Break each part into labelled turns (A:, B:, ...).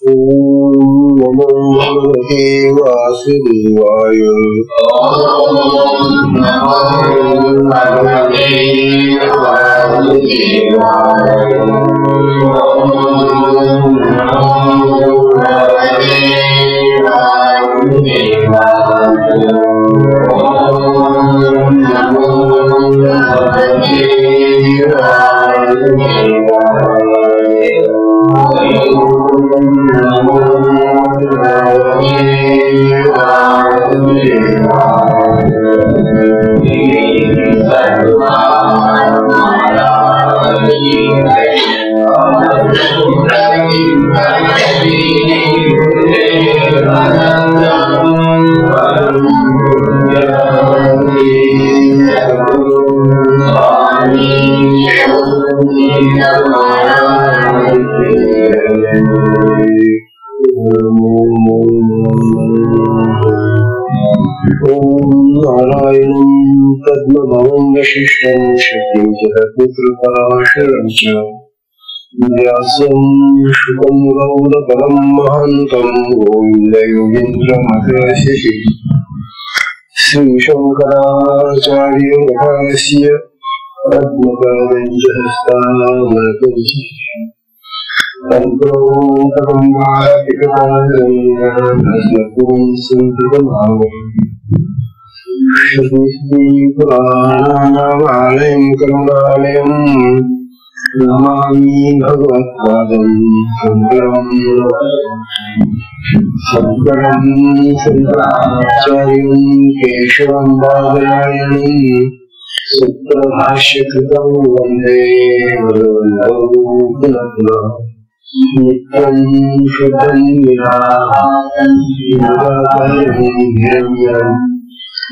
A: ओम नमो भगवते वासुदेवाय। ओम नमो भगवते वासुदेवाय। ओम नमो भगवते वासुदेवाय। ओम नमो भगवते नारायणं पद्मभवं वशिष्ठं शक्तिं जगत्पुत्रपराशरं च व्यासं शुकं गौरवं महान्तं गोविन्दयोगीन्द्रमहर्षिः श्रीशङ्कराचार्यस्य पद्मपदञ्जहस्तामलकञ्चिः पुराणानामालयं करुणालयं नमामि भगवत्पादं शङ्करं शङ्कराचार्यं केशवं बादरायणं सूत्रभाष्यकृतं वन्दे भगवन्तौ नित्यं शुद्धं निराकारं हिरण्यं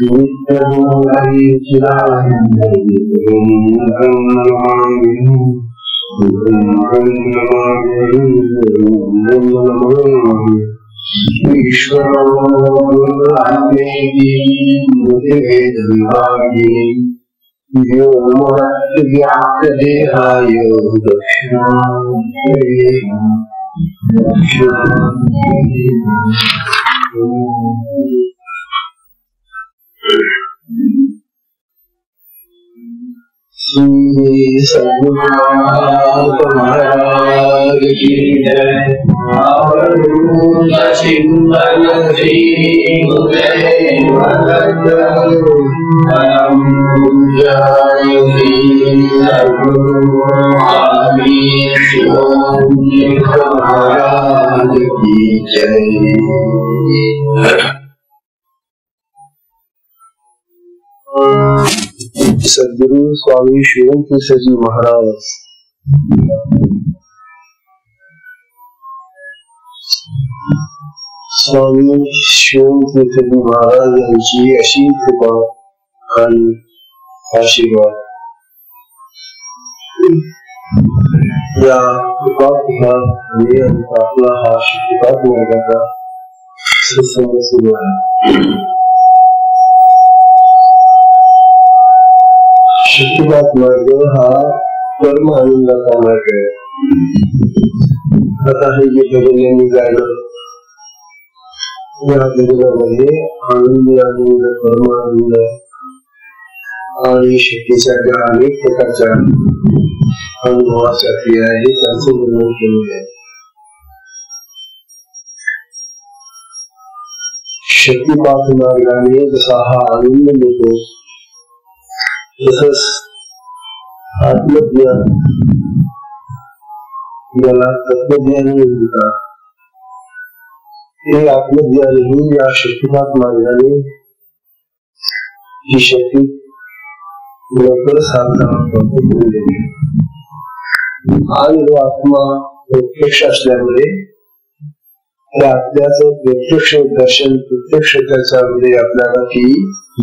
A: नित्यमूलं चिदानन्दं नमामि ईश्वरो गुरुरात्मेति मूर्तिभेदविभागिने व्योमवद्व्याप्तदेहाय दक्षिणामूर्तये श्री सद्गुरुनाथ महाराज की जय। चिंतन श्री गुरुदेव परम पूज्याय श्री सद्गुरु आमीश महाराज की जय। सद्गुरु स्वामी शिवम तीर्थ जी महाराज स्वामी शिवम तीर्थ जी महाराज यांची अशी कृपा आणि आशीर्वाद या कृपा आणि आपला हा शिक्षकात वर्गाचा सत्संग सुरू आहे। शक्तिपात मार्ग हा परम आनंदाचा मार्ग आहे। आता हे जे भजनांनी गायलं या भजनामध्ये आनंद आनंद परम आनंद आणि शक्तीच्या अनेक प्रकारच्या अनुभवाच्या क्रिया आहे त्यांचे वर्णन केलेले आहे। शक्तिपात मार्गाने जसा हा आनंद मिळतो तसंच आत्मज्ञान याला तत्वज्ञान म्हणतात। हे आत्मज्ञान ही या शक्तिपात मार्गाने ही शक्ती लवकर साधना आणि जो आत्मा प्रत्यक्ष असल्यामुळे त्या आत्म्याचं प्रत्यक्ष दर्शन प्रत्यक्ष त्याच्यामध्ये आपल्याला ती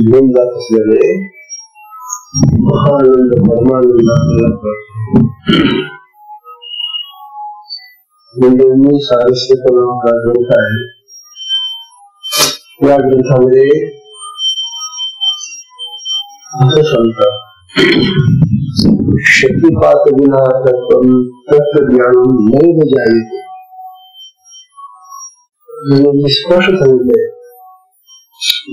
A: घेऊन जात असल्यामुळे महानंद परमानंद आपल्याला म्हणजे सारस्य हा ग्रंथ आहे। या ग्रंथामध्ये असं सांगतात शक्तिपात विना तत्त्वज्ञान नैव जायते। स्पष्ट सांगितलंय.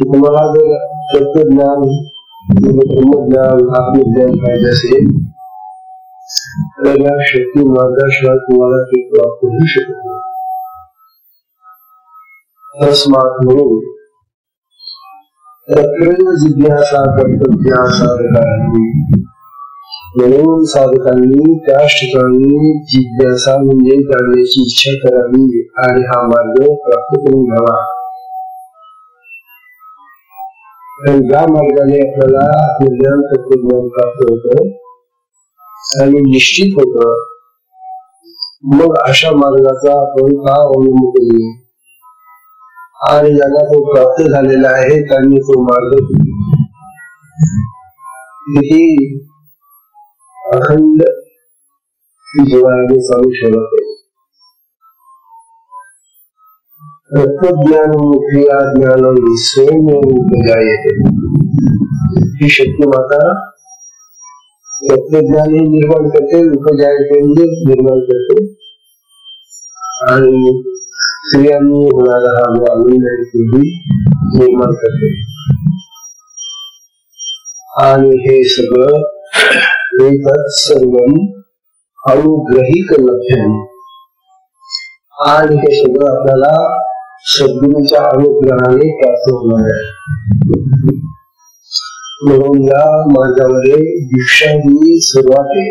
A: तुम्हाला जर तत्वज्ञान, ब्रह्मज्ञान, आत्मज्ञान पाहिजे असेल तर या शक्ती मार्गाशिवाय तुम्हाला ते प्राप्त होऊ शकत नाही. तस्मात म्हणून तत्र जिज्ञासा कर्तव्या साधकांनी, म्हणून साधकांनी त्याच ठिकाणी जिज्ञासा म्हणजे जाणण्याची इच्छा करावी आणि हा मार्ग प्राप्त करून घ्यावा. आणि ज्या मार्गाने आपल्याला आत्मज्ञान तत्वज्ञान प्राप्त होतं आणि निश्चित होत, मग अशा मार्गाचा आपण का अवलंब करू. आणि ज्यांना तो प्राप्त झालेला आहे त्यांनी तो मार्ग किती अखंड जीवनाने चालू ठेवला पाहिजे. तत्वज्ञानमुखी ज्ञान येते ही शक्ती माता तत्वज्ञान हे निर्माण करते, उपजायते निर्माण करते. आणि स्त्रियांनी होणारा हा जो आनंद आहे तो निर्माण करते. आणि हे सगळं सर्व अनुग्रहिक लभ्यम, आणि हे सगळं आपल्याला सद्गुरूच्या अनुग्रहाने प्राप्त होणार आहे. म्हणून या मार्गामध्ये दीक्षा ही सुरुवात आहे.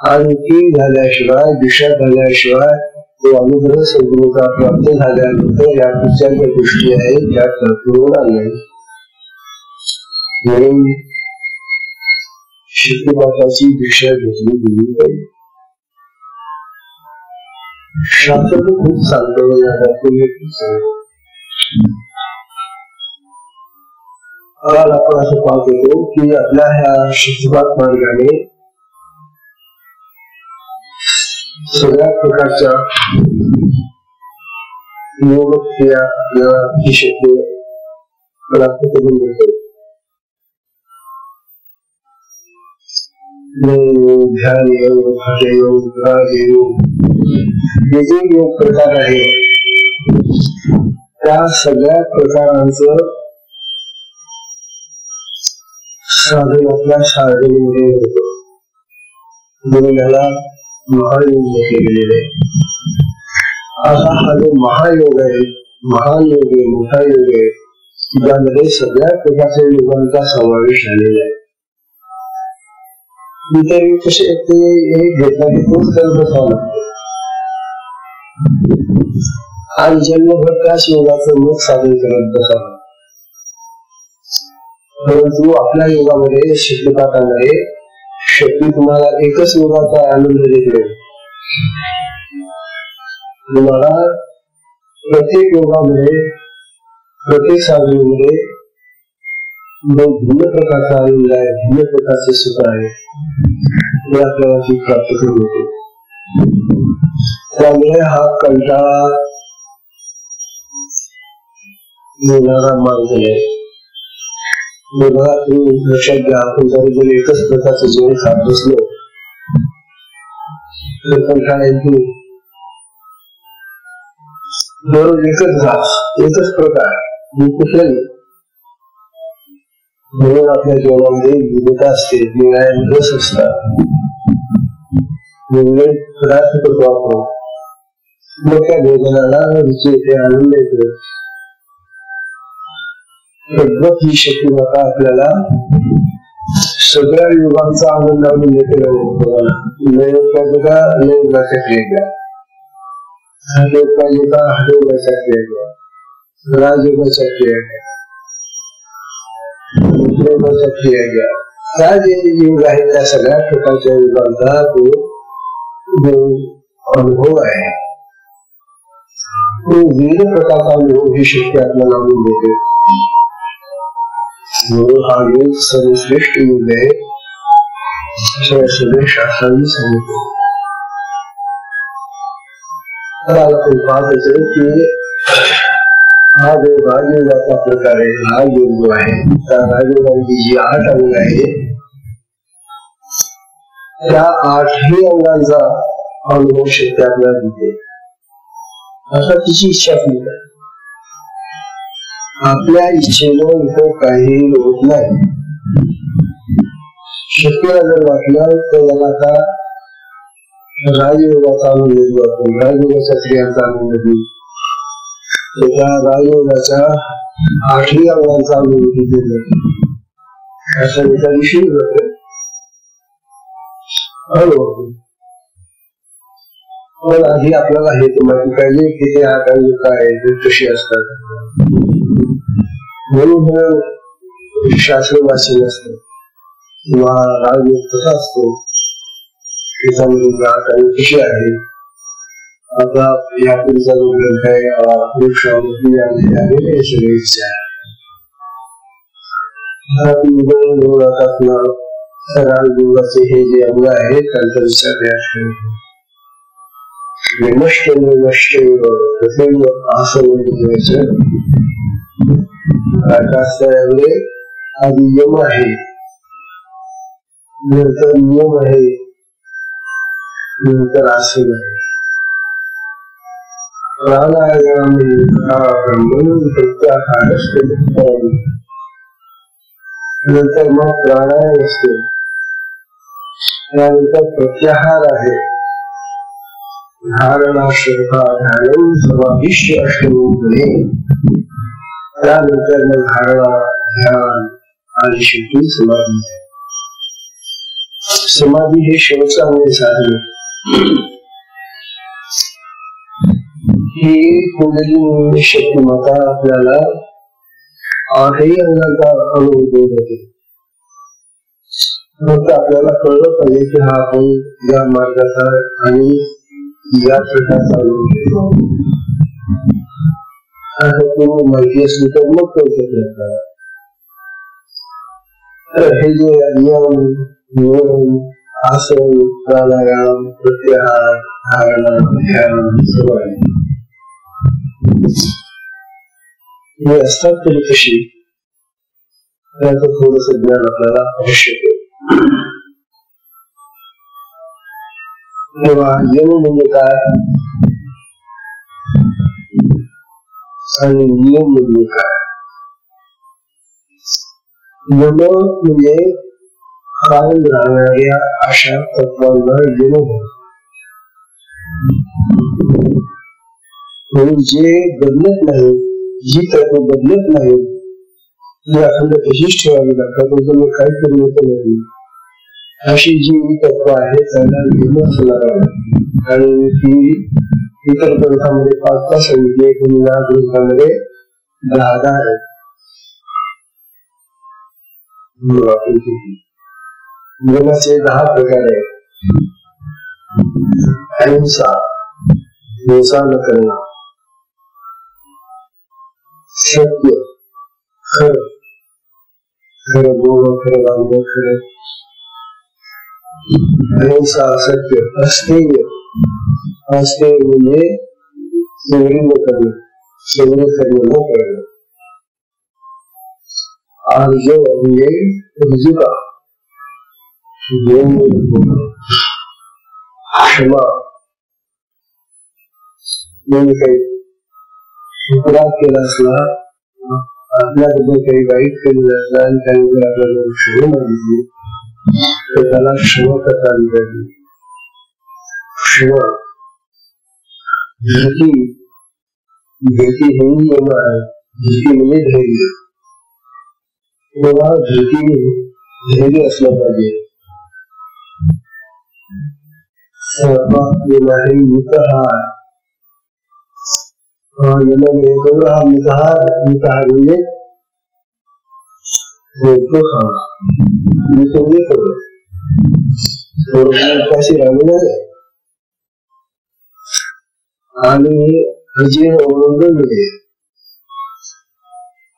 A: आणि ती झाल्याशिवाय, दीक्षा झाल्याशिवाय तो अनुग्रह सद्गुरूचा प्राप्त झाल्यानंतर या पुढच्या ज्या गोष्टी आहेत त्या प्राप्त होणार नाही. म्हणून शक्तिपाताची दीक्षा घेतली गेली पाहिजे. शास्त्र खूप सांगतो आपण असं पाहतो की आपल्या ह्या शक्तिपात मार्गाने सगळ्या प्रकारच्या योग क्रिया ही शक्ती प्राप्त करून देतो. ध्यान योग, हठयोग, राजयोग, हे जे योग प्रकार आहे त्या सगळ्या प्रकारांचं साधन आपल्या साधनेमध्ये होतं. म्हणून याला महायोग म्हटले गेलेले आहे. असा हा जो महायोग आहे, महान योग आहे, मोठा योग आहे, ज्यामध्ये सगळ्या प्रकारच्या योगांचा समावेश झालेला आहे. इतर कसे घेतला की तोच कर्म करावा लागतो आणि जन्मभर त्याच योगाचं मग साधन करत बसावं. परंतु आपल्या योगामध्ये शक्तिपातामध्ये शक्ती तुम्हाला एकच योगाचा आनंद देते. तुम्हाला प्रत्येक योगामध्ये, प्रत्येक साधनेमध्ये भिन्न प्रकारचा आनंद आहे, भिन्न प्रकारचे सुख आहे, हे आपल्याला प्राप्त करून होते. त्यामुळे हा कंटाळा येणारा मार्ग आहे. लक्षात घ्या, आपण जर एकच प्रकारचं जेवण खात बसलो तर कंटाळा येतो. दररोज एकच घास, एकच प्रकार, कुठलाही. म्हणून आपल्या जेवणामध्ये विविधता असते, रस असतात, वेगवेगळे पदार्थ करतो आपण. मग त्या भोजनाला रुची येते, आनंद येतो. ही शक्ती माता आपल्याला सगळ्या योगांचा आनंद आणून देते. लयोगाच्या क्रिया, हठयोग पाहिजे का हठयोगाच्या क्रिया, राजयोगाच्या क्रिया, क्रिया, त्या जे योग आहेत त्या सगळ्या प्रकारच्या योगांचा तो अनुभव आहे. तो विविध प्रकारचा अनुभव ही शक्ती आपल्याला आणून देते. हा योग सर्वश्रेष्ठ योग आहे असे सगळे शास्त्रांनी सांगितले. तर आपण पाहतो की हा जो राजयोगाचा प्रकार आहे, हा योग जो आहे त्या राजयोगाची जी 8 अंग आहे त्या 8ही अंगांचा अनुभव शक्ती आपल्याला देते. आता तिची इच्छा नाही. आपल्या इच्छेनं इथं काही होत नाही. शक्यला जर वाटलं तर याला आता राजयोगाचा आनंद देतो आपण, राजयोगाच्या क्रियांचा आनंद देऊ, त्या राजयोगाच्या 8 अंगांचा आनंद देतो, अशा विषयी जातो. पण आधी आपल्याला हे तर माहिती पाहिजे की ते 8 अंग काय ते कशी असतात. म्हणून शास्त्र वाचन असतं किंवा राजयोग कसा असतो त्याच्यामध्ये 8 अंग कशी आहे. आता यापूर्वीचा जो ग्रंथ आहे वृक्षावृत्ती राजयोगाचे हे जे अंग आहेत त्यांचा विचार विनष्ट विनष्ट असं आकाशामध्ये आधी यम आहे, नंतर नियम आहे, नंतर आसन आहे. प्राणायाम प्रत्याहार नंतर मग प्राणायाम असतो, त्यानंतर प्रत्याहार आहे, धारणा श्रद्धा ध्यान समाधिष्य अष्टमी, त्यानंतर मग धारणा ध्यान आणि शेवटी समाधी. समाधी हे शेवटचं अंग साधन. ही कुंडलिनी शक्तिमत्ता आपल्याला 8ही अंगाचा अनुभव देते. फक्त आपल्याला कळलं पाहिजे की हा आपण या मार्गाचा आणि या प्रकारचा अनुभव घेतो. पूर्ण माहिती असली तर मग कळू शकत. तर हे जे नियम आसन प्राणायाम प्रत्याहार धारणा ध्यान समाधी हे असतात तरी कशी त्याचं थोडस ज्ञान आपल्याला आवश्यक आहे. तेव्हा यम म्हणजे काय आणि नियम म्हणजे काय. यम म्हणजे कायम राहणाऱ्या अशा तत्वांना यम म्हणून जे बदलत नाही, जी तत्व बदलत नाही ती अखंड तशीच ठेवावी लागतात. तुम्ही काही करू नाही अशी जी तत्व आहे त्यांना यम असं लागावं. आणि ती इतर ग्रंथामध्ये 5 सांगितले, या ग्रंथामध्ये 10 आहेत. यमाचे 10 प्रकार आहेत. अहिंसा, हिंसा न करणं, सत्य, खरं, खरं बोलणं, खरं वागणं, खरं. अहिंसा, सत्य, अस्तेय, अस्तेय म्हणजे चोरी न करणं, चोरी करणं न करणं. अर्ज म्हणजे रुजुका, क्षमा म्हणजे काही अपराध केला असला, आपल्याबद्दल काही वाईट केलेलं असला आणि काही आपल्याला क्षमा मागितली तर त्याला क्षमा करता आली पाहिजे. क्षमा, भीती, भीती हेही यम आहे. भीती म्हणजे धैर्य. तेव्हा भीती धैर्य असलं पाहिजे. येणारे मितहार, येणारे मितहार म्हणजे उपाशी राहिलेला आहे. आणि अजीर्ण ओरडून मिळेल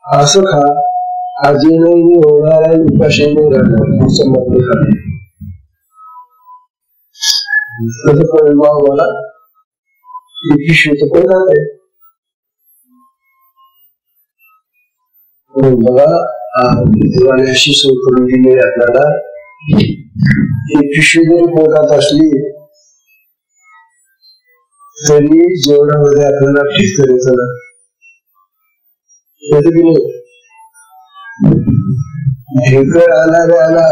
A: असं खा, अजीर्ण होणार आहे, उपाशी नाही राहणार असं म्हटलं आहे. तसं कळेल मला पिशवीच पण जाते. बघा देवाने अशी सोय करून दिली आपल्याला, ही पिशवी जरी पोटात असली तरी जेवणामध्ये आपल्याला ठेकर येतं ना, येतं की नाही? ढेकर आला रे आला,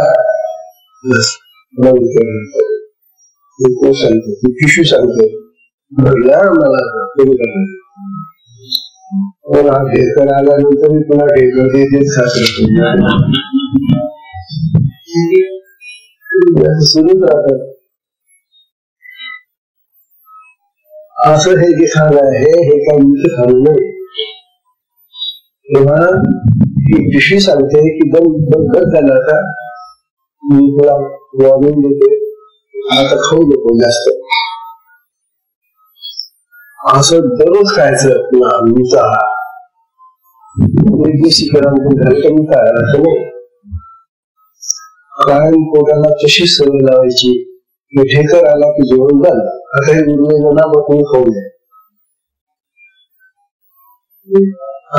A: सांगतो पिशू सांगतो भरला मला ढेकर आल्यानंतर पुन्हा ढेकर देत सुरूच राहतात. असं हे जे खाणं आहे हे काही मी खाणं नाही. तेव्हा ही पिशवी सांगते की बंद झाला आता, मी तुला वॉर्निंग देते, आता खाऊ नको जास्त. असं दररोज खायचं तुला मीचा कमी खायला नाही. कायम पोटाला तशी सवय लावायची, ढेकर आला की जेवण झालं, आता हे उरलेलं ना मग तुम्ही खाऊ द्या,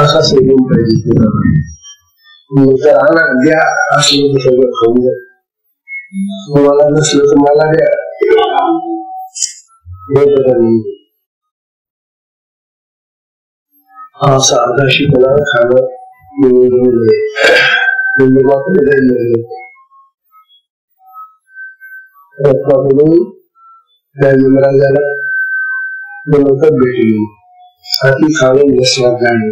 A: असा सेवन पाहिजे. जर आला द्या असलं तर सगळं खाऊ द्या, तुम्हाला नसलं तर मला द्या, हे बरं नाही. असं आधाशीपणा खाणं यमराजाला नंतर भेटली. हाती खाणे नसणार जाणे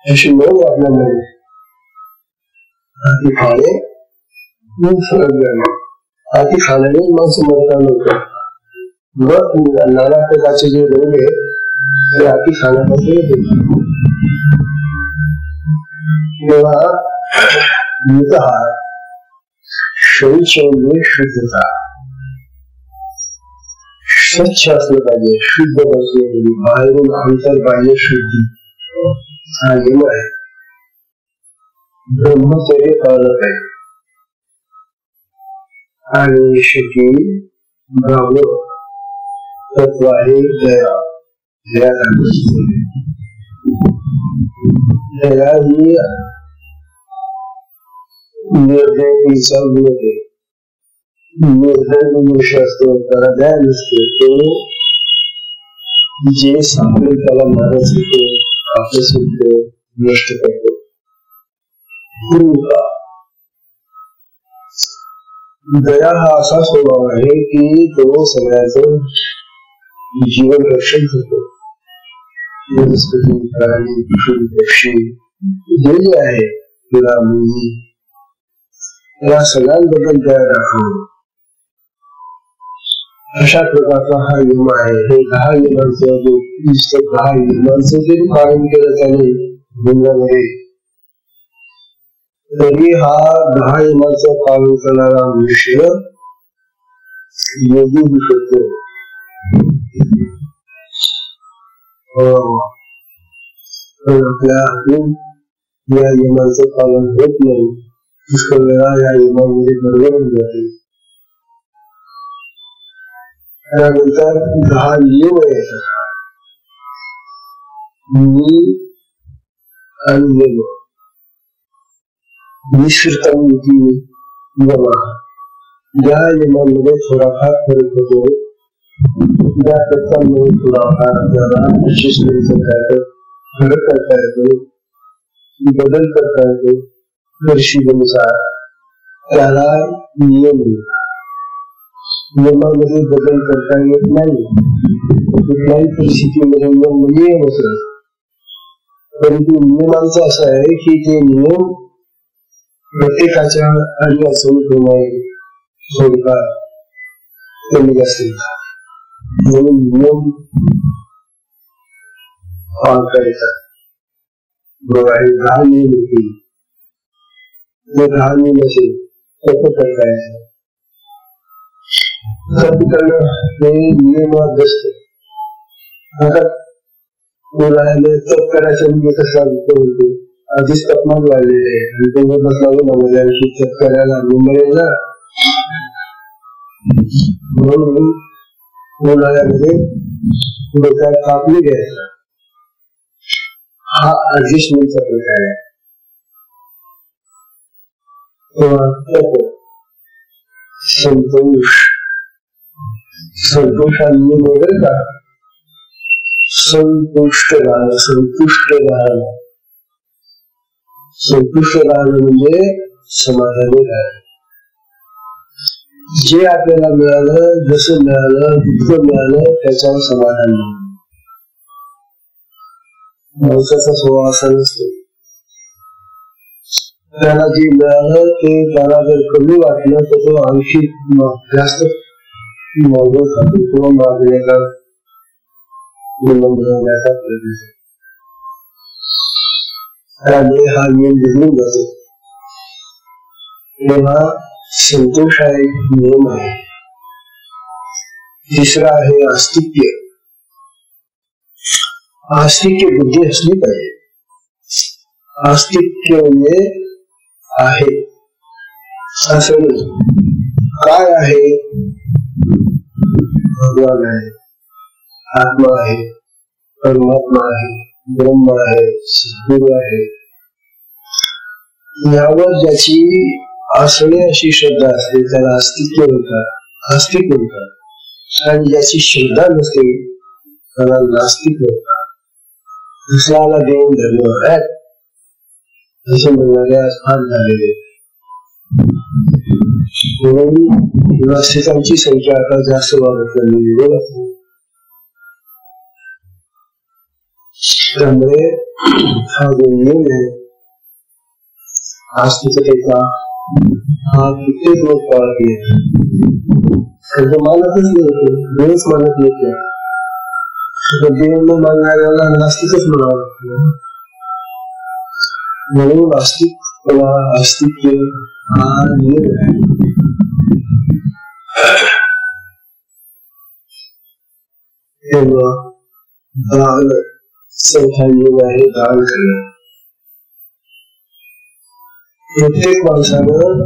A: अशी नऊ आपल्यामध्ये, हाती खाणे फरक जाणे. हाती खाण्याने माणसं मरता नव्हतं. मग नाना प्रकारचे जे रोग आहे ते हाती खाण्यापासून येते. तेव्हा शौच म्हणजे शुद्धता, स्वच्छ असलं पाहिजे, शुद्ध असलं पाहिजे, बाहेरून अंतर पाहिजे शुद्धी. हा नियम आहे. ब्रह्मचर्य पाळलं पाहिजे आणि शेवटी ब्राह्मण तत्व आहे दया. दया ही निर्दयतेचा गुण आहे. निर्दय मनुष्य असतो त्याला दया नसते, तो जे सापडेल त्याला मारत होतो, आपस होतो, नष्ट करतो. दया हा असा स्वभाव आहे की तो सगळ्याचं जीवन रक्षण करतो. वनस्पती, प्राणी, पक्षी जे जे आहे, या सगळ्यांबद्दल दया दाखवणं, अशा प्रकारचा हा नियम आहे. हे 10 नियमांचं 10 नियमांचं जरी पालन केलं त्याने जीवनामध्ये, तरी हा 10 नियमांचं पालन करणारा मनुष्य योगी होऊ शकतो. आपल्या हातून या नियमांचं पालन होत नाही, पुष्कळ वेळा या नियमांमध्ये गडबड होऊन जाते. त्यानंतर 10 नियम येतात. मी आणि नियम निश्चितम नियम, या नियमांमध्ये थोडाफार फरक होतो. या तत्वांमध्ये थोडाफार आपल्याला विशेष फरक करता येतो, बदल करता येतो. परिस्थितीनुसार त्याला नियम, नियमामध्ये बदल करता येत नाही. कुठल्याही परिस्थितीमध्ये नियम असतात, परंतु नियमांचं असं आहे की ते नियम प्रत्येकाच्या आणि असंप्रमाणे थोडंफार कमी असतील, म्हणून नियम करतात. 10 नियम होतील, ते 10 नियम असेल कसं करता येईल. तप करणं हे नियमात असतं. आता मुलाने तप करायचं म्हणजे कसं म्हणतो, आधीच तापमान वाढलेले आहे आणि तो बसला आणखी तप करायला मुंबई ना, म्हणून उन्हाळ्यामध्ये डोक्यात कापली घ्यायचा. हा ऍडजस्टमेंटचा प्रकार आहे. संतोष, संतोष हा नियम वगैरे का संतुष्ट राहणं. संतुष्ट राहणं म्हणजे समाधानी राहणं. जे आपल्याला मिळालं, जसं मिळालं, जितकं मिळालं त्याच्यावर समाधान नाही. माणसाचा स्वभाव असा नसतो. त्याला जे मिळालं ते त्याला जर कमी वाटलं तर तो आणखी जास्त मागून खातो किंवा मागण्याचा विलंबण्याचा प्रयत्न. त्यामुळे हा नियम बिघडून जातो. तेव्हा संतोष हा एक नियम आहे. तिसरा आहे आस्तिक्य. आस्तिक्य बुद्धी असली पाहिजे. आस्तिक्य म्हणजे आहे असं काय आहे. भगवान आहे, आत्मा आहे, परमात्मा आहे, ब्रह्म आहे, सद्गुरु आहे. यावर ज्याची असणे अशी श्रद्धा असते त्याला आस्तिक्य म्हणतात, आस्तिक म्हणतात. आणि ज्याची श्रद्धा नसते त्याला नास्तिक म्हणतात. दुसऱ्याला देऊन धर्म आहे असे म्हणणारे आज फार झालेले. म्हणून नास्तिकांची संख्या आता जास्त वाढत चाललेली आहे. त्यामुळे हा जो नियम आहे आस्तिकतेचा हा कित्येक लोक पाळत येत. मानतच नाही, देवच मानत नाही. देव न मानणाऱ्याला नास्तिकच म्हणावं लागतं. म्हणून आस्तिक्य हा नियम आहे. तेव्हा दान चौथा नियम आहे दान करणं. प्रत्येक माणसानं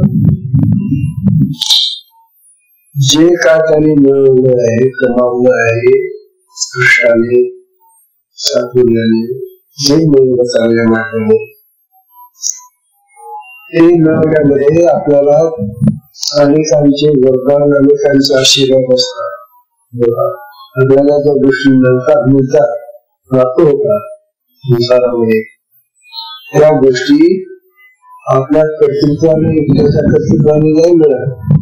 A: जे काय त्याने मिळवलं आहे, कमावलं आहे, कष्टाने चातुर्याने जे मिळवलं चांगल्या मार्गाने, ते मिळवण्यामध्ये आपल्याला अनेकांचे वरदान, अनेकांचे आशीर्वाद असतात. आपल्याला ज्या गोष्टी मिळतात प्राप्त होतात संसारामध्ये, त्या गोष्टी आपल्या कर्तृत्वाने, एकट्याच्या कर्तृत्वाने नाही मिळत.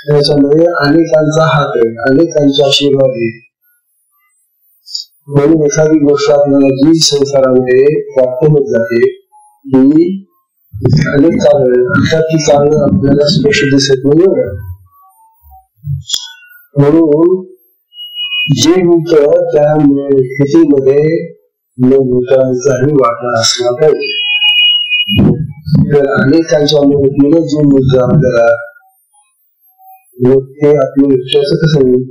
A: त्याच्यामुळे अनेकांचा हात आहे, अनेकांचे आशीर्वाद आहे. म्हणून एखादी गोष्ट आपल्याला जी संसारामध्ये प्राप्त होत जाते ती अनेक कारण, आता ती कारण आपल्याला स्पष्ट दिसत नाही. म्हणून जे मिळतं त्या स्थितीमध्ये मिळताही वाटा असला पाहिजे. तर अनेकांच्या मदतीने जे मिळतं आपल्याला ते आपल्या लक्षाचं कसं होईल.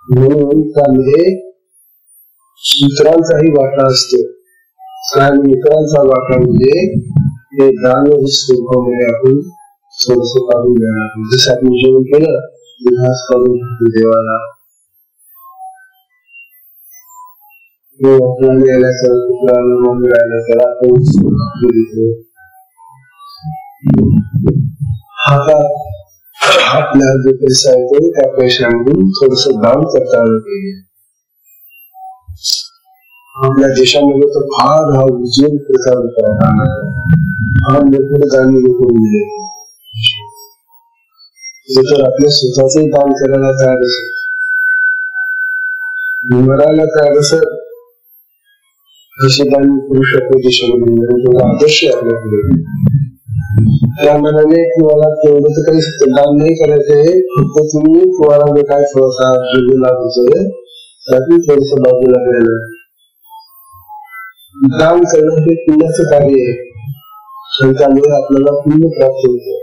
A: म्हणून त्यामध्ये इतरांचाही वाटा असतो. आणि इतरांचा वाटा म्हणजे ते दान स्वरूपामध्ये आपण थोडस काढून द्यायला. जसं आपण जेवण केलं घास काढून टाकतो देवाला. आपल्याला मिळाल्याचं कुत्राला न मिळालं त्याला आपण देतो. हातात आपल्या जो पैसा येतो त्या पैशामधून थोडस दान करता आलं पाहिजे. आपल्या देशामध्ये तर फार हा उज्ज्वल प्रकार होता. फार मोठे दान करून दिले. तर आपल्या स्वतःच दान करायला तयार असेल, मरायला तयार असेल, असे दान करू शकतो देशामध्ये. आदर्श आहे आपल्याकडे. त्या मनाने तुम्हाला तेवढं तर काही दान नाही करायचंय. फक्त तुम्ही तुम्हाला जे काय थोडासा लागतोय त्यातून थोडस बाजूला करायला. दान करणं हे पुण्याचं कार्य आहे आणि त्यामुळे आपल्याला पुण्य प्राप्त होतं.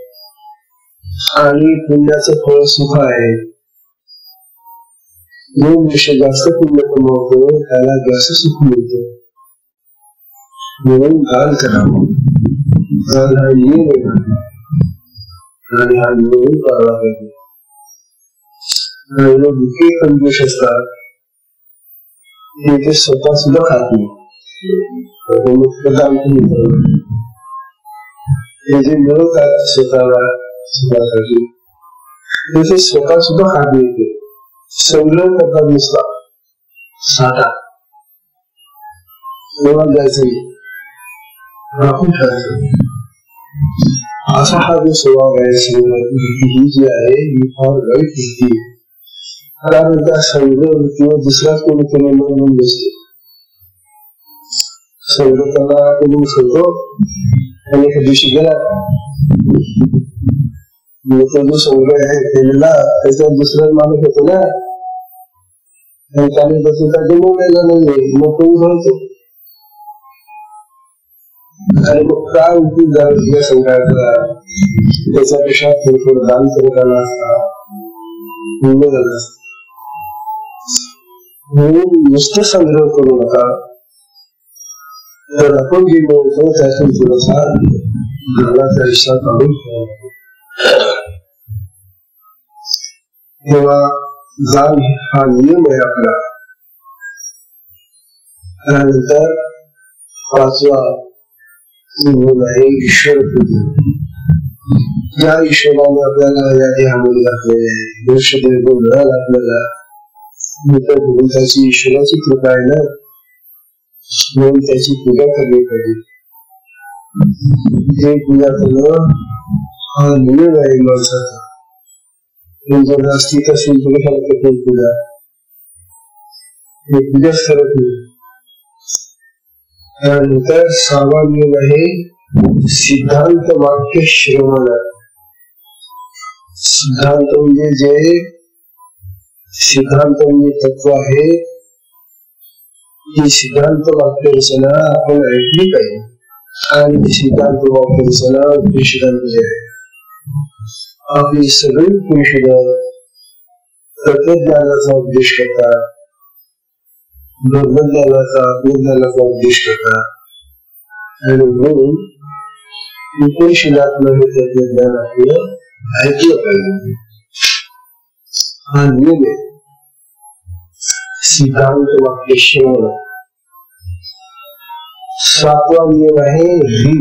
A: आणि पुण्याचं फळ सुख आहे. जो विषय जास्त पुण्य कमवतो त्याला जास्त सुख मिळतं. म्हणून दान करावं. दान हा नियम आहे आणि हा नियम पाळला पाहिजे. आणि दुःखी कंजूष असतात ते स्वतः सुद्धा खात नाही. दान हे जे मिळवतात स्वतःला स्वतःसाठी ते स्वतः सुद्धा खात नाही. संग्रह करतात नुसता साठा देवाला जायचं राखून ठेवायचं असा हा जो स्वभाव आहे संग्रह ही जी आहे ही फार वाईट वृत्ती आहे. कारण त्या संग्रह वृत्तीवर दुसराच कोणीतरी म्हणून बसते. संग्रह करणारा कोणी सांगतो आणि एका दिवशी गेला तो जो संग्रह आहे केलेला त्याच्यावर दुसरा माणूस होतो ना आणि त्याने त्याचा जमवलेला नाही मग तो उभरतो आणि मग काय उपयोग झाला संग्रहाचा त्याच्यापेक्षा थोडं दान करत आला असता म्हणून नुसतं संग्रह करू नका तर आपण जे मिळतो त्यातून थोडासा घराचा हिस्सा काढून तेव्हा दान हा नियम आहे आपला. त्यानंतर पाचवा नियम आहे ईश्वर पूजन. ज्या ईश्वराने आपल्याला या देहामध्ये घातलेले आहे मनुष्यदेह मिळाला आपल्याला म्हणून त्याची ईश्वराची कृपा आहे ना म्हणून त्याची पूजा करली पाहिजे. हे पूजा करणं हा नियम आहे माणसाचा. जर नास्तिक असेल तर कशाला करतो पूजा हे पूजाच करत नाही. त्यानंतर सहावा नियम आहे सिद्धांत वाक्य श्रवण. सिद्धांत म्हणजे जे सिद्धांत म्हणजे तत्व आहे ही सिद्धांत वाक्य रचना आपण ऐकली पाहिजे. आणि सिद्धांत वाक्य रचना उपनिषदांमध्ये आहे. आपली सगळी उपनिषदं तत्वज्ञानाचा उपदेश करतात ब्रह्मज्ञानाचा आत्मज्ञानाचा उपदेश करतात आणि म्हणून उपनिषदात्मक हे तत्वज्ञान आपलं ऐकलं पाहिजे. हा नियम आहे सिद्धांत वाक्य श्रवण. सातवा नियम आहे ह्री.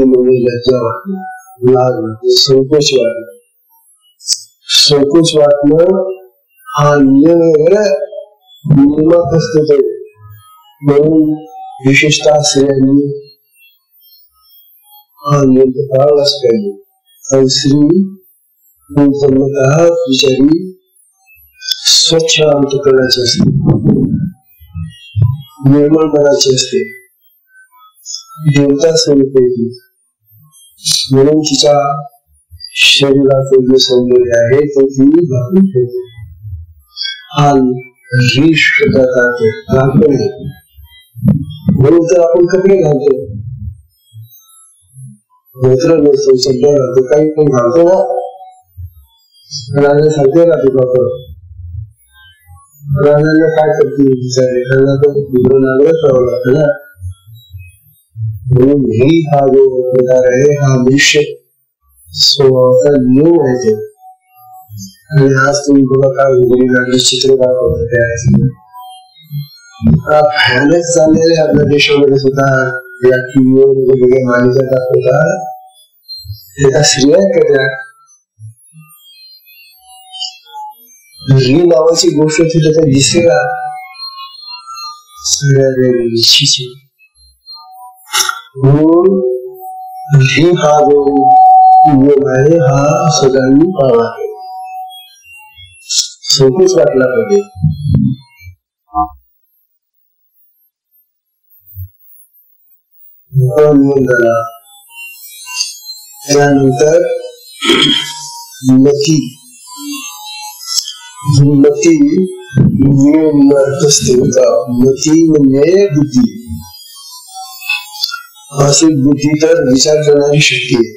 A: म्हणजे लज्जा वाटणं लाज वाटणं संकोच वाटणं. संकोच वाटणं हा नियम नियमात असतो तो. म्हणून विशेषतः स्त्रियांनी हा नियम पाळलाच पाहिजे. आणि स्त्री जन्मतः बिचारी स्वच्छ अंतःकरणाची असते निर्मळ मनाची असते देवता स्वरूप येते. म्हणून तिच्या शरीराचं जे सौंदर्य आहे ते ती घालून ठेवते. हा म्हणून तर आपण कपडे घालतो धोत्र नसतो सध्या घालतो काही पण घालतो ना राहण्यासारखे राहतो बापर. राहण्याला काय करते विचारे त्यांना तर नागरच राहावं लागतं ना. म्हणून ही हा जो प्रकार आहे हा मनुष्य स्वभावाचा नियम आहे ते. आणि आज तुम्ही बघा काय उघडी चित्र दाखवत भयानक चाललेले आपल्या देशामध्ये सुद्धा या टीव्हीवर वेगवेगळ्या मालिका दाखवतात. एका स्त्रिया करत्या ही नावाची गोष्ट तिथे तर दिसते का म्हणून ही हा जो नियम आहे हा सगळ्यांनी पाळला संकोच वाटला पाहिजे. नियम झाला. त्यानंतर मती. मती नियम असते मती म्हणजे बुद्धी. अशी बुद्धी तर विचार करणारी शक्ती आहे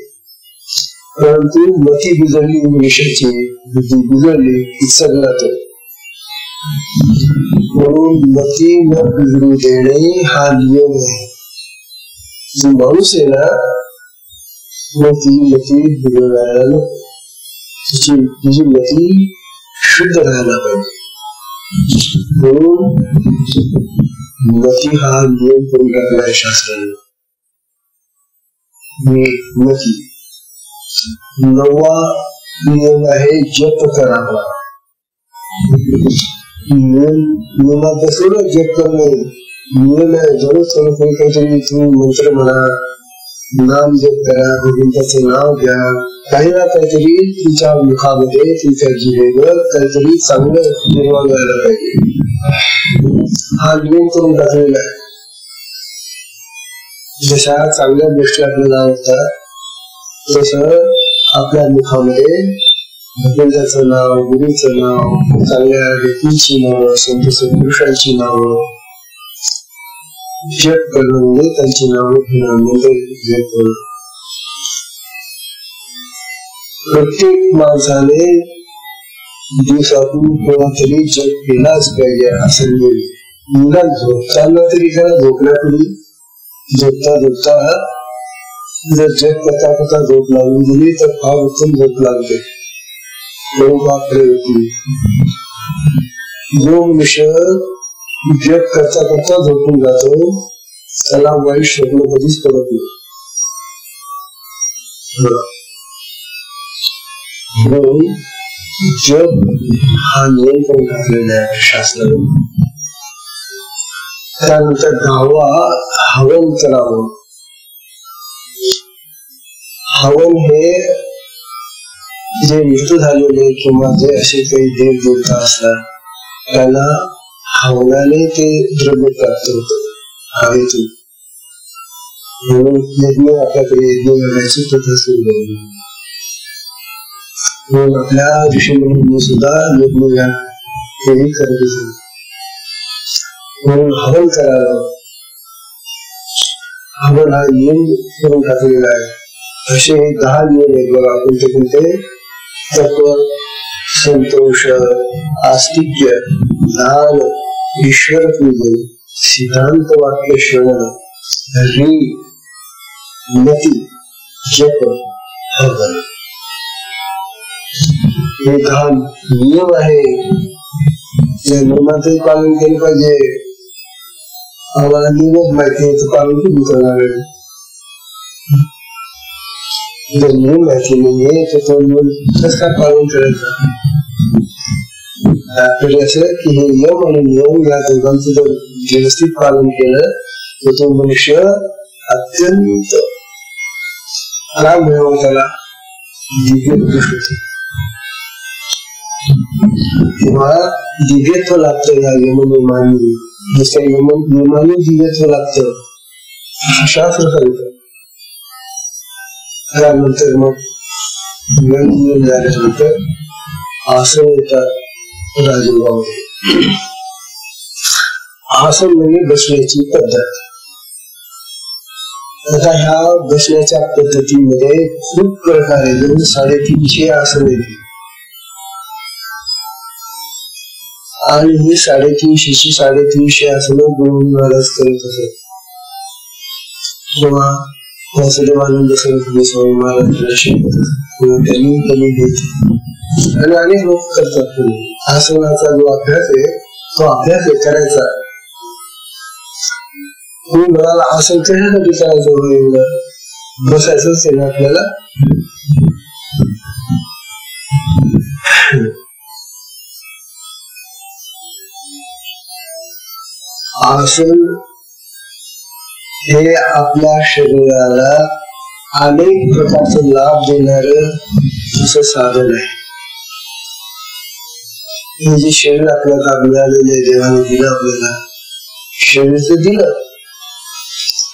A: परंतु मती बिघडली मनुष्याची बुद्धी बिघडली की सगळं जात. म्हणून मती न बिघडू देणे हा नियम आहे. जो माणूस आहे ना मती बिघडायला तिची मती शुद्ध राहायला पाहिजे. म्हणून मती हा नियम करून टाकला आहे शास्त्राने. मती 9वा नियम आहे जप करावा. नियमापासून जप करणे नियम आहे. जरूर काहीतरी तुम्ही मंत्र म्हणा, नाम जप करा, गोविंदाचं नाव घ्या, काही ना काहीतरी तुमच्या मुखामध्ये तुमच्या जिभेवर काहीतरी चांगलं निर्माण व्हायला पाहिजे. हा नियम करून टाकलेला आहे. जशा चांगल्या गोष्टी आपल्याला आवडतात तसं आपल्या मुखामध्ये गोविंदाचं नाव, गुरुचं नाव, चांगल्या व्यक्तीची नाव, संत पुरुषांची नाव जप करणं म्हणजे त्यांची नाव घेणं म्हणजे जप करणं. प्रत्येक माणसाने दिवसातून कोणातरी जप केलाच पाहिजे असं निदान झोपताना तरी करा. झोपण्यापूर्वी झोपता जर जप करता करता झोप लागून गेली तर फार उत्तम झोप लागते. जो मनुष्य जप करता करता झोपून जातो त्याला वाईट स्वप्न कधीच पडत नाही. जप हा नियम करून टाकलेला आहे शास्त्राने. त्यानंतर 10वा हवन करावं. हवन हे जे मृत्यू झालेले किंवा जे असे काही देव देवता असतात त्यांना हवनाने ते द्रव्य प्राप्त होत हवेतून. म्हणून यज्ञ आपल्याकडे यज्ञ करण्याची प्रथा सुरू झाली. म्हणून आपल्या ऋषीमुनींनी सुद्धा यज्ञ हेही करत होते. म्हणून हवन करावं. हवन हा नियम करून टाकलेला आहे. असे 10 नियम आहेत बघा. कोणते कोणते? तत्व, संतोष, आस्तिक्य, दान, ईश्वर पूजन, सिद्धांत वाक्य श्रवण, मती, जप, हवन. हे 10 नियम आहे. या नियमाचं पालन केलं पाहिजे. आम्हाला नियमच माहिती आहे तर पालन किती करणार आहे? जर नियम माहिती नाहीये तर तो नियम कसं काय पालन करायचा? आपल्याला असं की हे नियम आणि नियम या दोघांचं जर व्यवस्थित पालन केलं तर तो मनुष्य अत्यंत काय मिळावं त्याला दिव्य पुरुष होते किंवा दिव्यत्व लागतं. या यमनियमांनी जसं यमनियमांनी दिव्यत्व लागतं शास्त्र सांगतं. त्यानंतर मग नियम झाल्यानंतर आसन येतात राजयोगामध्ये. आसन म्हणजे बसण्याची पद्धत. आता ह्या बसण्याच्या पद्धतीमध्ये खूप प्रकार आहे. 350 आसन येते आणि ही 350 आसनं गुरु महाराज करत असत किंवा वासुदेवानंद सरस्वती स्वामी महाराजांना शिकवत असत. त्यांनी घेत आणि अनेक लोक करतात. आसनाचा जो अभ्यास आहे तो अभ्यास करायचा. तुम्ही म्हणाला आसन कशासाठी करायचं? एवढं बसायचंच आहे ना आपल्याला. आसन हे आपल्या शरीराला अनेक प्रकारचे लाभ देणार असं साधन आहे. हे जे शरीर आपल्याला मिळालेले आहे, देवाने दिलं आपल्याला शरीर तर दिलं,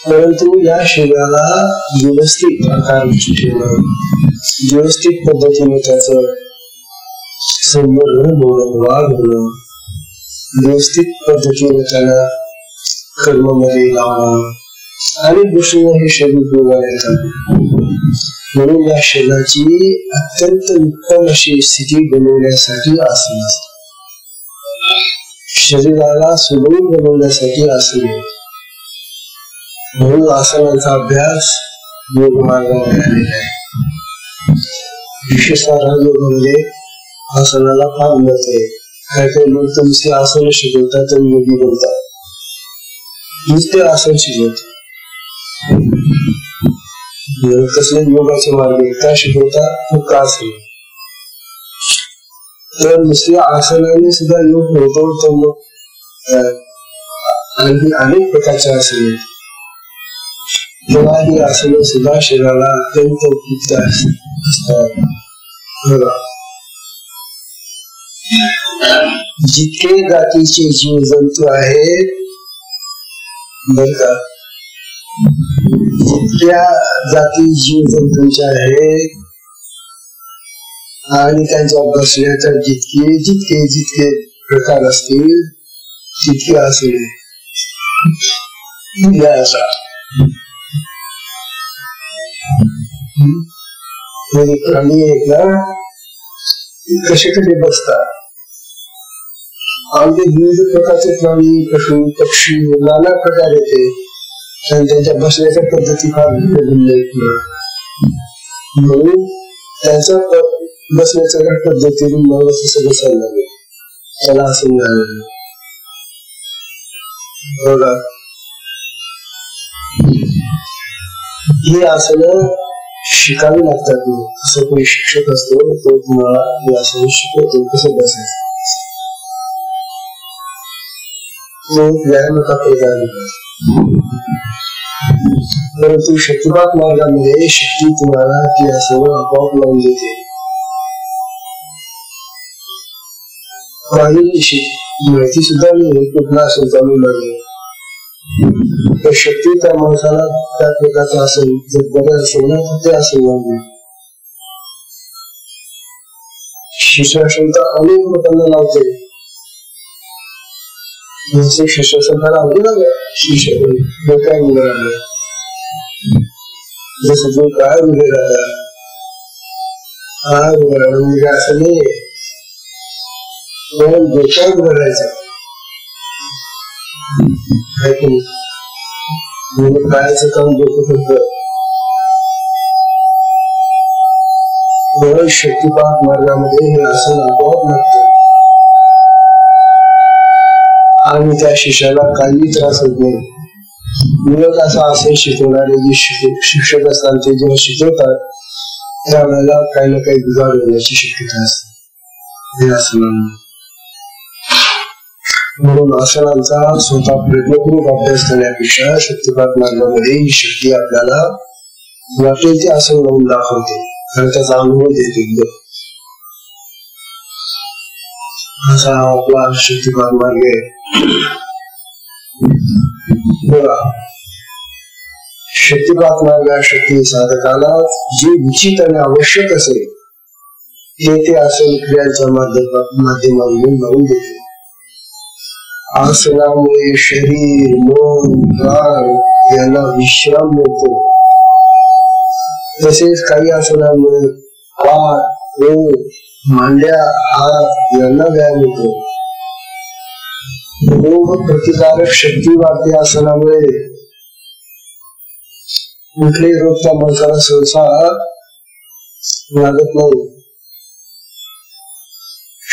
A: परंतु या शरीराला व्यवस्थित प्रकारे व्यवस्थित पद्धतीने त्याचं संवर्धन होणं, वाढ होणं, व्यवस्थित पद्धतीने त्याला कर्मामध्ये लावणं आणि गोष्टींना हे शरीर उपयोगाला येतात. म्हणून या शरीराची अत्यंत उत्तम अशी स्थिती बनवण्यासाठी आसन असतात. शरीराला सुदृढ बनवण्यासाठी आसन. म्हणून आसनांचा अभ्यास योग मार्गामध्ये आलेला आहे. विशेषतः राजयोगामध्ये आसनाला फार महत्व आहे. काही काही लोक तर नुसते आसन शिकवतात तर योगी बनतात. नुसते आसन शिकवतात. कसले योगाचे मार्ग का शिकवतात का असेल. तर नुसत्या आसनाने सुद्धा योग होतो. तर मग आणखी अनेक प्रकारचे आसन आहेत. तेव्हा ही आसनं सुद्धा शरीराला अत्यंत उपयुक्त असतात. जितके जातीचे जीव जंतू आहेत बर का, जितक्या जाती जीव जंतूंच्या आहेत आणि त्यांच्या बसण्याच्या जितके जितके जितके प्रकार असतील तितके असले प्राणी आहेत ना, कसे कसे बसतात. आणि विविध प्रकारचे प्राणी पशु पक्षी नाना प्रकार येते आणि त्यांच्या बसण्याच्या पद्धती फार भिन्न आहेत. म्हणून त्यांच्या बसण्याच्या पद्धतीने मला तसं बसायला लागेल. त्याला असं मिळालं बघा. ही आसनं शिकावी लागतात. असं कोणी शिक्षक असतो तो तुम्हाला ही आसनं शिकवतो कसं बसायचं. तो व्यायामाचा प्रकार परंतु शक्तिपात मार्गामध्ये शक्ती तुम्हाला ती आसनं आपोआप लावून देते. काही माहिती सुद्धा नाही कुठला आसन चालू लागेल तर शक्ती त्या माणसाला त्या प्रकारचं असेल. जर बरं असेल ना तर ते असेल लागेल. शीर्षासन तर अनेक लोकांना लावते. जसे शीर्षासन लावले ना शीर्षासन डोक्या उभे राहणे, जसं जो काय उभे राहतात हा उभे राहणं म्हणजे असं नाही डोक्या उभं राहायचं कायचं काम डोकं करत. शक्तिपात मार्गामध्ये हे आसन आपोआप लागतं आणि त्या शिष्याला काही त्रास होत नाही. उलट असं आसन शिकवणारे जे शिक्षक असतात ते जेव्हा शिकवतात त्यावेळेला काही ना काही बिघाड होण्याची शक्यता असते हे आसनांना. म्हणून आसनांचा स्वतः प्रयत्नपूर्वक अभ्यास करण्यापेक्षा शक्तिपात मार्गामध्ये ही शक्ती आपल्याला वाटेल ते आसन लावून दाखवते आणि त्याचा अनुभव देते. असा आपला शक्तिपात मार्ग आहे. बघा शक्तिपात मार्ग शक्ती साधकाला जे उचित आणि आवश्यक असेल ते आसन क्रियांच्या माध्यमातून लावून देते. आसनामुळे शरीर मन प्राण यांना विश्राम मिळतो. तसेच काही आसनांमुळे पाठ मांड्या हात यांना व्यायाम होतो. रोग प्रतिकारक शक्ती वाढते. आसनामुळे कुठले रोग त्या माणसाला सहसा लागत नाही.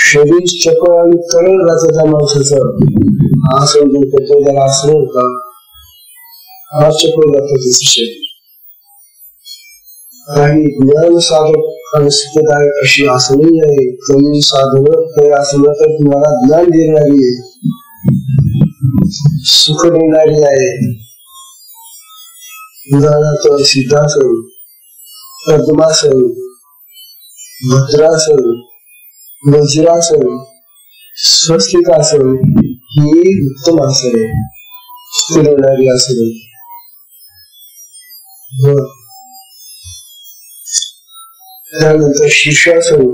A: शरीर चपळ आणि तरळ राहतं त्या माणसाचं आसन जो करतो त्याला आसन होता हा चपळ राहतं त्याचं शरीर. काही ज्ञान साधक आणि सिद्धदायक अशी आसनही आहे. काही साधन काही आसन तर तुम्हाला ज्ञान देणारी आहे, सुख देणारी आहे. उदाहरणार्थ सिद्धासन पद्मासन भद्रासन वज्रासन स्वस्तिकासन ही उत्तम आसन आहे, सुख देणारी आसन आहे. त्यानंतर शीर्षासन.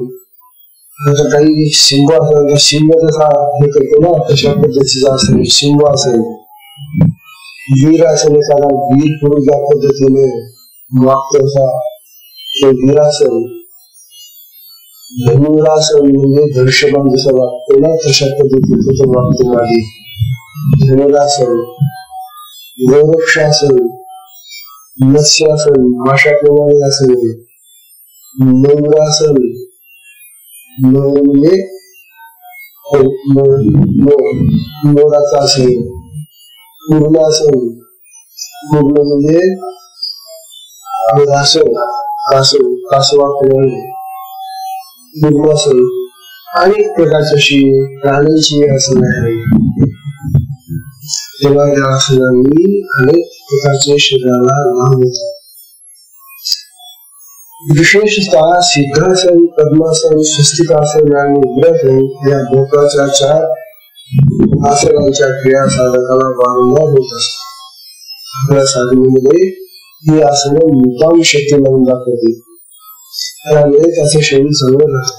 A: आता काही सिंहासन सिंह जसा हे करतो ना तशा पद्धतीचं आसन सिंहासन. वीरासन एखादा वीर पुरुष ज्या पद्धतीने वागतो असा वीरासन. धनुरासन म्हणजे धनुष्यबाण जसं वागतो ना तशा पद्धतीचं तो वागतो मागे धनुरासन. गोरक्षासन मत्स्यासन माशाप्रमाणे आसन. मयूरासन म्हणजे मोराचा आसन. पूर्णासन पूर्ण म्हणजे अनेक प्रकारची प्राण्यांची आसनं आहे. तेव्हा या आसनांनी अनेक प्रकारचे शरीराला लाभ होतात. विशेषतः सिद्धासन, पद्मासन, स्वस्तिकासन आणि उग्रासन या भोकाच्या 4 आसनांच्या क्रिया साधकाला वारंवार होत असतात. आपल्या साधनेमध्ये ही आसनं मुद्दाम शक्ती लावून दाखवते. त्यामुळे त्याचे शरीर चांगलं राहतं.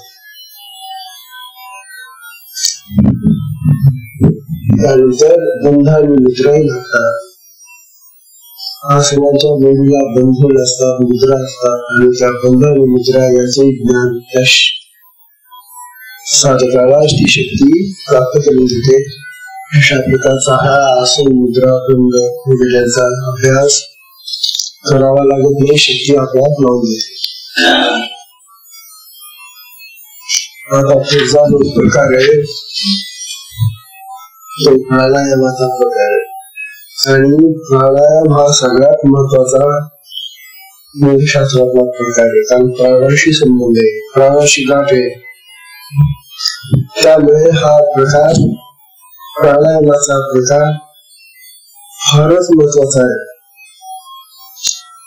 A: त्यानंतर बंध आणि मुद्राही लागतात. आसनाच्या वेगवेगळ्या बंध असतात, मुद्रा असतात आणि त्या बंध आणि मुद्रा याचे ज्ञान त्या साधकाला ती शक्ती प्राप्त करून देते. अशा प्रकारचा हा आसन, मुद्रा, बंध वगैरेचा अभ्यास करावा लागत नाही. शक्ती आपोआप लावून देते. आता पुढचा जो प्रकार आहे तो प्राणायामाचा प्रकार आहे. आणि प्राणायाम हा सगळ्यात महत्वाचा योगशास्त्रातला प्रकार आहे. कारण प्राणाशी संबंध आहे, प्राणाशी गाठ आहे. त्यामुळे हा प्रकार, प्राणायामाचा प्रकार फारच महत्वाचा आहे.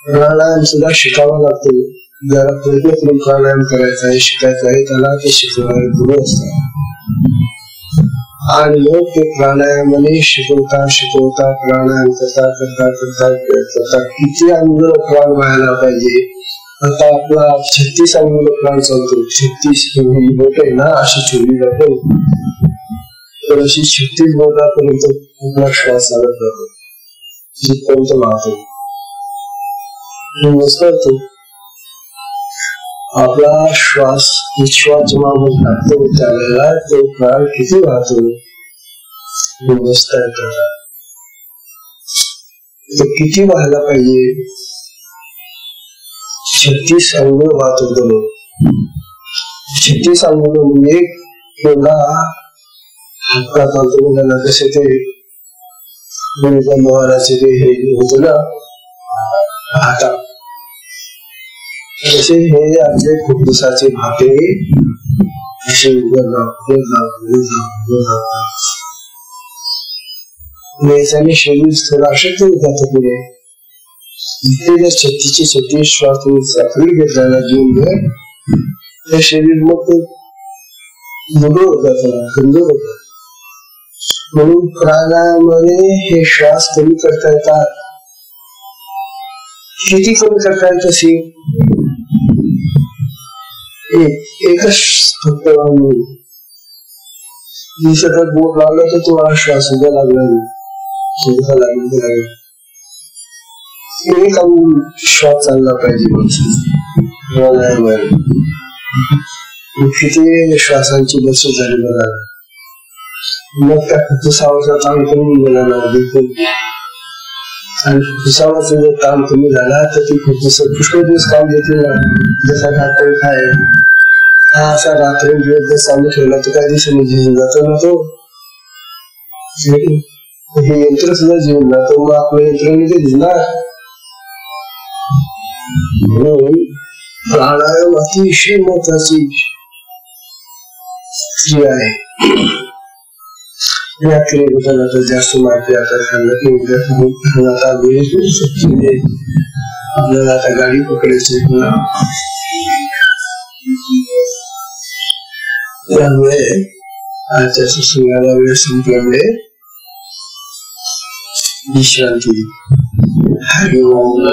A: प्राणायाम सुद्धा शिकावा लागतो. ज्याला प्रयत्न करून प्राणायाम करायचा आहे, शिकायचा आहे, त्याला ते शिकवणारे गुरु असतात. आणि लोक ते प्राणायामाने शिकवता प्राणायाम करता किती अंग प्राण व्हायला पाहिजे. आता आपला 36 अंग प्राण चालतो. 36 बोट आहे ना, अशी ठेवली जाते. तर अशी 36 बोटापर्यंत आपला श्वास चालत जातो, जिथपर्यंत वाहतो. नसतो आपला श्वास जेव्हा टाकतो त्यावेळेला तो प्राण किती वाहतो तो किती व्हायला पाहिजे. 36 अंग वाहतो. 36 अंग म्हणजे एवढा हातका चालतो. कसे ते मोहनाचे ते हे होत ना हाता, तसे हे आपले फुफ्फुसाचे भाटे असे याच्याने शरीर थोडं अशक्त होत जातं. पुढे जिथे जर 36 श्वास तुम्ही घेतला जीवनभर, ते शरीर मग दुर्बळ होत कमजोर होत. म्हणून प्राणायामाने हे श्वास कमी करता येतात. किती कमी करता येत असेल? एकच फक्त बोट लावलं तर तुम्हाला श्वास सुद्धा लागला नाही. एक श्वास चालला पाहिजे. किती श्वासांची बस झाली बघा. मग त्या फुफ्फुसावरचा ताण कमी गेला ना बिलकुल. आणि फुफ्फुसावरचा जर ताण कमी झाला तर ती फुफ्फुस पुष्कळ दिवस काम देते ना. जसा डॉक्टर काय हा असा रात्रंदिवस जर चालू ठेवला तर काही दिवसांनी जीवन जातो ना. तो हे यंत्र सुद्धा जीवन जातो. मग आपल्या यंत्राने ते दिसणार. म्हणून प्राणायाम अतिशय महत्वाची क्रिया आहे. या क्रियेबद्दल आता जास्त माहिती आता सांगत नाही. आता आपल्याला आता गाडी पकडायची. त्यामुळे आजच्या सत्संगाला वेळ संपल्यामुळे विश्रांती. हरि ओम.